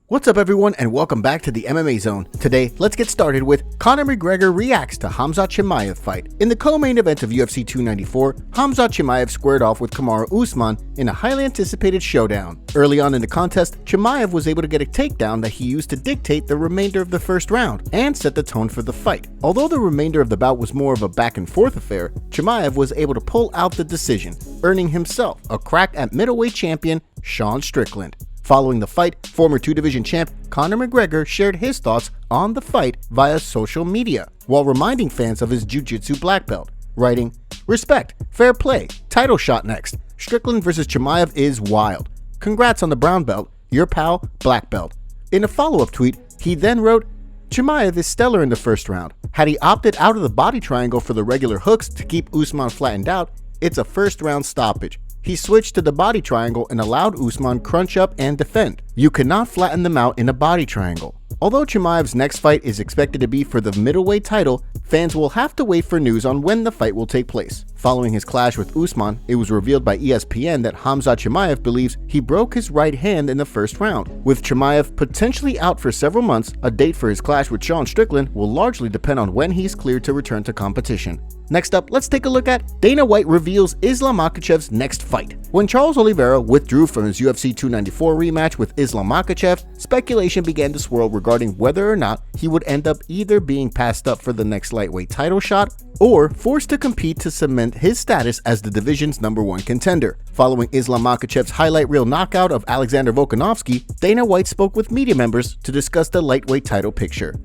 What's up everyone and welcome back to the MMA Zone. Today, let's get started with Conor McGregor reacts to Khamzat Chimaev fight. In the co-main event of UFC 294, Khamzat Chimaev squared off with Kamaru Usman in a highly anticipated showdown. Early on in the contest, Chimaev was able to get a takedown that he used to dictate the remainder of the first round and set the tone for the fight. Although the remainder of the bout was more of a back and forth affair, Chimaev was able to pull out the decision, earning himself a crack at middleweight champion Sean Strickland. Following the fight, former two-division champ Conor McGregor shared his thoughts on the fight via social media, while reminding fans of his jiu-jitsu black belt, writing, "Respect, fair play, title shot next. Strickland vs. Chimaev is wild. Congrats on the brown belt, your pal, black belt." In a follow-up tweet, he then wrote, "Chimaev is stellar in the first round. Had he opted out of the body triangle for the regular hooks to keep Usman flattened out, it's a first-round stoppage. He switched to the body triangle and allowed Usman crunch up and defend. You cannot flatten them out in a body triangle." Although Chimaev's next fight is expected to be for the middleweight title, fans will have to wait for news on when the fight will take place. Following his clash with Usman, it was revealed by ESPN that Khamzat Chimaev believes he broke his right hand in the first round. With Chimaev potentially out for several months, a date for his clash with Sean Strickland will largely depend on when he's cleared to return to competition. Next up, let's take a look at Dana White reveals Islam Makhachev's next fight. When Charles Oliveira withdrew from his UFC 294 rematch with Islam Makhachev, speculation began to swirl regarding whether or not he would end up either being passed up for the next lightweight title shot or forced to compete to cement his status as the division's #1 contender. Following Islam Makhachev's highlight reel knockout of Alexander Volkanovski, Dana White spoke with media members to discuss the lightweight title picture.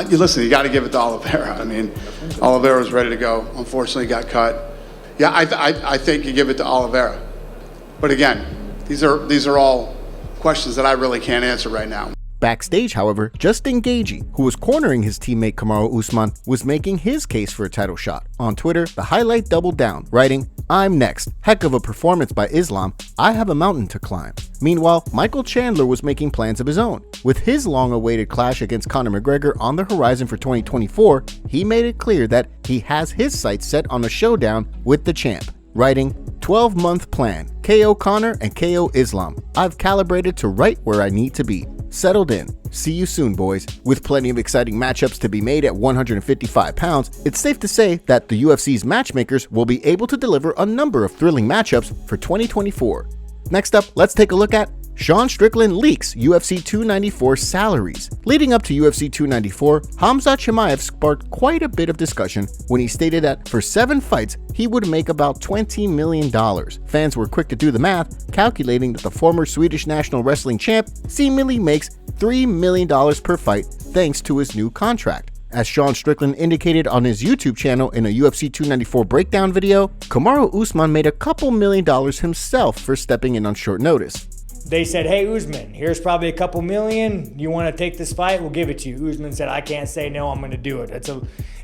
Listen, you got to give it to Oliveira. I mean, Oliveira was ready to go. Unfortunately, he got cut. Yeah, I think you give it to Oliveira. But again, these are all questions that I really can't answer right now. Backstage, however, Justin Gaethje, who was cornering his teammate Kamaru Usman, was making his case for a title shot. On Twitter, the highlight doubled down, writing, "I'm next. Heck of a performance by Islam. I have a mountain to climb." Meanwhile, Michael Chandler was making plans of his own. With his long-awaited clash against Conor McGregor on the horizon for 2024, he made it clear that he has his sights set on a showdown with the champ, writing, 12-month plan, KO Conor and KO Islam. I've calibrated to right where I need to be. Settled in. See you soon, boys." With plenty of exciting matchups to be made at 155 pounds, it's safe to say that the UFC's matchmakers will be able to deliver a number of thrilling matchups for 2024. Next up, let's take a look at Sean Strickland leaks UFC 294 salaries. Leading up to UFC 294, Khamzat Chimaev sparked quite a bit of discussion when he stated that for 7 fights, he would make about $20 million. Fans were quick to do the math, calculating that the former Swedish national wrestling champ seemingly makes $3 million per fight thanks to his new contract. As Sean Strickland indicated on his YouTube channel in a UFC 294 breakdown video, Kamaru Usman made a couple $1,000,000 himself for stepping in on short notice. They said, "Hey, Usman, here's probably a couple million. You want to take this fight? We'll give it to you." Usman said, "I can't say no, I'm going to do it."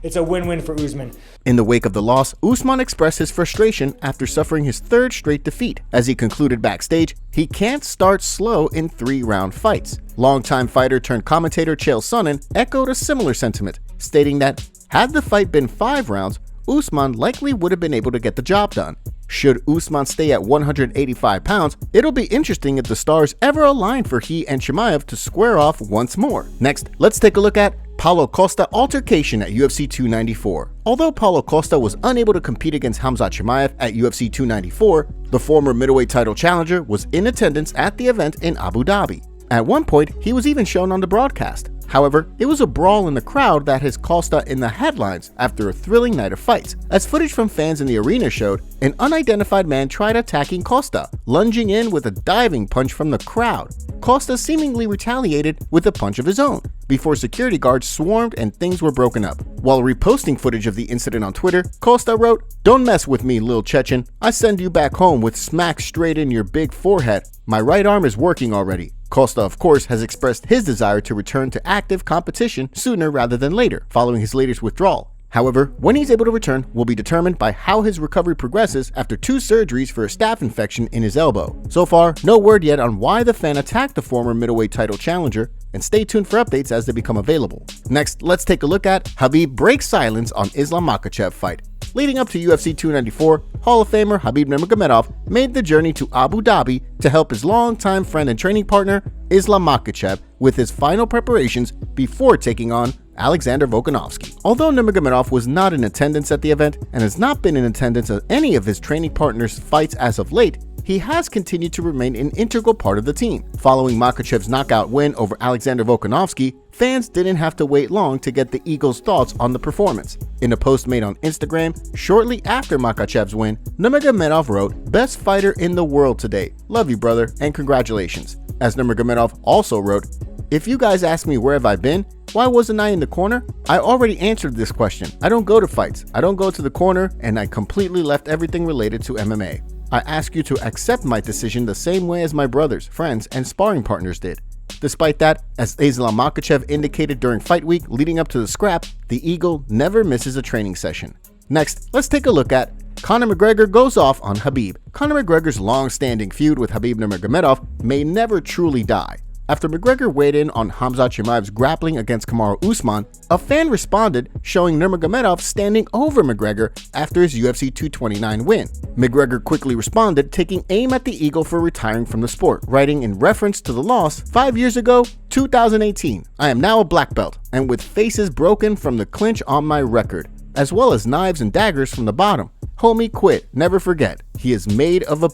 It's a win-win for Usman. In the wake of the loss, Usman expressed his frustration after suffering his 3rd straight defeat. As he concluded backstage, he can't start slow in 3-round fights. Longtime fighter turned commentator Chael Sonnen echoed a similar sentiment, stating that had the fight been 5 rounds, Usman likely would have been able to get the job done. Should Usman stay at 185 pounds, it'll be interesting if the stars ever align for he and Chimaev to square off once more. Next, let's take a look at Paulo Costa altercation at UFC 294. Although Paulo Costa was unable to compete against Khamzat Chimaev at UFC 294, the former middleweight title challenger was in attendance at the event in Abu Dhabi. At one point, he was even shown on the broadcast. However, it was a brawl in the crowd that has Costa in the headlines after a thrilling night of fights. As footage from fans in the arena showed, an unidentified man tried attacking Costa, lunging in with a diving punch from the crowd. Costa seemingly retaliated with a punch of his own, before security guards swarmed and things were broken up. While reposting footage of the incident on Twitter, Costa wrote, "Don't mess with me, Lil Chechen. I send you back home with smack straight in your big forehead. My right arm is working already." Costa, of course, has expressed his desire to return to active competition sooner rather than later, following his latest withdrawal. However, when he's able to return will be determined by how his recovery progresses after 2 surgeries for a staph infection in his elbow. So far, no word yet on why the fan attacked the former middleweight title challenger, and stay tuned for updates as they become available. Next, let's take a look at Khabib breaks silence on Islam Makhachev fight. Leading up to UFC 294, Hall of Famer Khabib Nurmagomedov made the journey to Abu Dhabi to help his longtime friend and training partner Islam Makhachev with his final preparations before taking on Alexander Volkanovski. Although Nurmagomedov was not in attendance at the event and has not been in attendance at any of his training partners' fights as of late, he has continued to remain an integral part of the team. Following Makhachev's knockout win over Alexander Volkanovski, fans didn't have to wait long to get the Eagle's thoughts on the performance. In a post made on Instagram shortly after Makhachev's win, Nurmagomedov wrote, "Best fighter in the world today. Love you, brother, and congratulations." As Nurmagomedov also wrote, "If you guys ask me where have I been, why wasn't I in the corner? I already answered this question. I don't go to fights. I don't go to the corner, and I completely left everything related to MMA. I ask you to accept my decision the same way as my brothers, friends, and sparring partners did." Despite that, as Islam Makhachev indicated during fight week leading up to the scrap, the Eagle never misses a training session. Next, let's take a look at Conor McGregor goes off on Khabib. Conor McGregor's long-standing feud with Khabib Nurmagomedov may never truly die. After McGregor weighed in on Khamzat Chimaev's grappling against Kamaru Usman, a fan responded showing Nurmagomedov standing over McGregor after his UFC 229 win. McGregor quickly responded, taking aim at the Eagle for retiring from the sport, writing in reference to the loss, 5 years ago, 2018, I am now a black belt, and with faces broken from the clinch on my record, as well as knives and daggers from the bottom. Homie quit, never forget, he is made of a...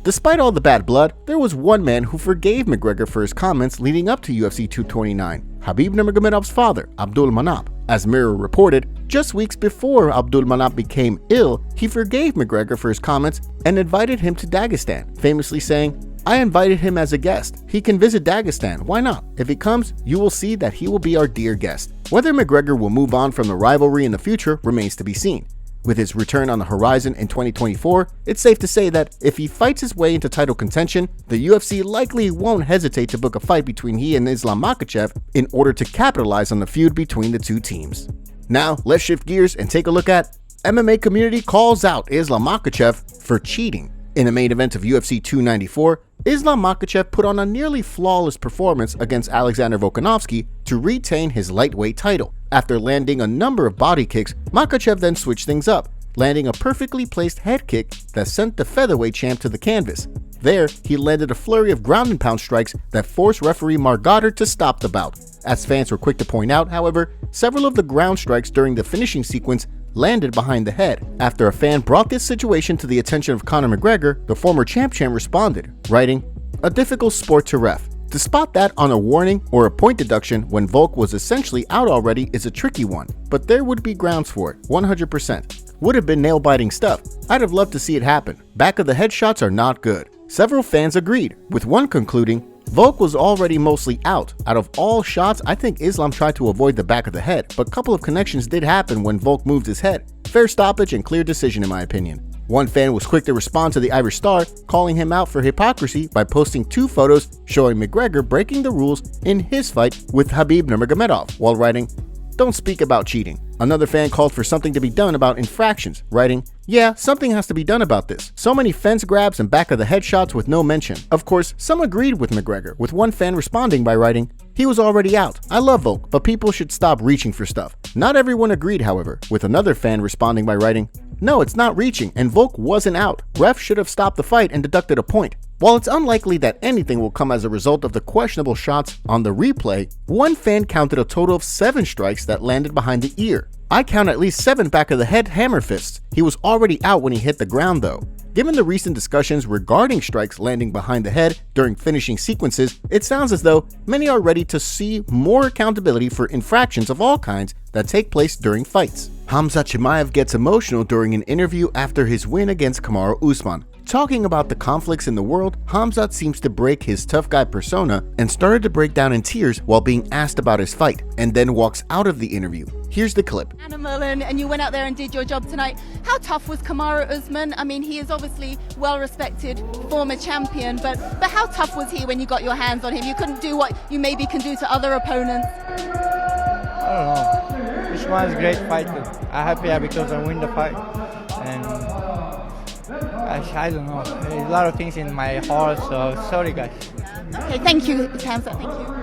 Despite all the bad blood, there was one man who forgave McGregor for his comments leading up to UFC 229, Khabib Nurmagomedov's father, Abdul Manap. As Mirror reported, just weeks before Abdul Manap became ill, he forgave McGregor for his comments and invited him to Dagestan, famously saying, "I invited him as a guest. He can visit Dagestan, why not? If he comes, you will see that he will be our dear guest." Whether McGregor will move on from the rivalry in the future remains to be seen. With his return on the horizon in 2024, it's safe to say that if he fights his way into title contention, the UFC likely won't hesitate to book a fight between he and Islam Makhachev in order to capitalize on the feud between the two teams. Now, let's shift gears and take a look at MMA community calls out Islam Makhachev for cheating. In the main event of UFC 294, Islam Makhachev put on a nearly flawless performance against Alexander Volkanovski to retain his lightweight title. After landing a number of body kicks, Makhachev then switched things up, landing a perfectly placed head kick that sent the featherweight champ to the canvas. There, he landed a flurry of ground and pound strikes that forced referee Mark Goddard to stop the bout. As fans were quick to point out, however, several of the ground strikes during the finishing sequence landed behind the head. After a fan brought this situation to the attention of Conor McGregor, the former champ responded, writing, "A difficult sport to ref. To spot that on a warning or a point deduction when Volk was essentially out already is a tricky one, but there would be grounds for it, 100%. Would have been nail-biting stuff. I'd have loved to see it happen. Back of the head shots are not good." Several fans agreed, with one concluding, Volk was already mostly out. Out of all shots, I think Islam tried to avoid the back of the head, but a couple of connections did happen when Volk moved his head. Fair stoppage and clear decision in my opinion. One fan was quick to respond to the Irish star, calling him out for hypocrisy by posting 2 photos showing McGregor breaking the rules in his fight with Khabib Nurmagomedov, while writing, "Don't speak about cheating." Another fan called for something to be done about infractions, writing, "Yeah, something has to be done about this. So many fence grabs and back of the head shots with no mention." Of course, some agreed with McGregor, with one fan responding by writing, "He was already out. I love Volk, but people should stop reaching for stuff." Not everyone agreed, however, with another fan responding by writing, "No, it's not reaching, and Volk wasn't out. Ref should have stopped the fight and deducted a point." While it's unlikely that anything will come as a result of the questionable shots on the replay, one fan counted a total of 7 strikes that landed behind the ear. I count at least 7 back of the head hammer fists. He was already out when he hit the ground though. Given the recent discussions regarding strikes landing behind the head during finishing sequences, it sounds as though many are ready to see more accountability for infractions of all kinds that take place during fights. Khamzat Chimaev gets emotional during an interview after his win against Kamaru Usman. Talking about the conflicts in the world, Khamzat seems to break his tough guy persona and started to break down in tears while being asked about his fight, and then walks out of the interview. Here's the clip. Animal, and you went out there and did your job tonight. How tough was Kamaru Usman? I mean, he is obviously well-respected former champion, but how tough was he when you got your hands on him? You couldn't do what you maybe can do to other opponents. I don't know. Usman is a great fighter. I'm happy because I win the fight, and I don't know. There's a lot of things in my heart, so sorry guys. Okay, thank you, Khamzat. Thank you.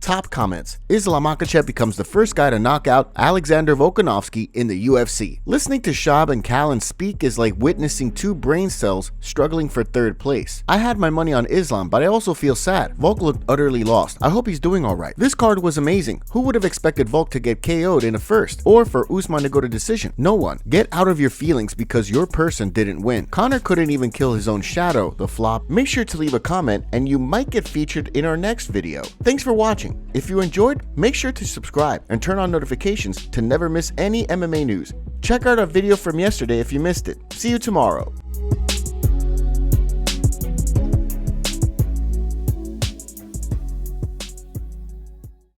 Top comments. Islam Makhachev becomes the first guy to knock out Alexander Volkanovski in the UFC. Listening to Shab and Callan speak is like witnessing two brain cells struggling for third place. I had my money on Islam, but I also feel sad. Volk looked utterly lost. I hope he's doing alright. This card was amazing. Who would have expected Volk to get KO'd in a first? Or for Usman to go to decision? No one. Get out of your feelings because your person didn't win. Conor couldn't even kill his own shadow, the flop. Make sure to leave a comment and you might get featured in our next video. Thanks for watching. If you enjoyed, make sure to subscribe and turn on notifications to never miss any MMA news. Check out our video from yesterday if you missed it. See you tomorrow.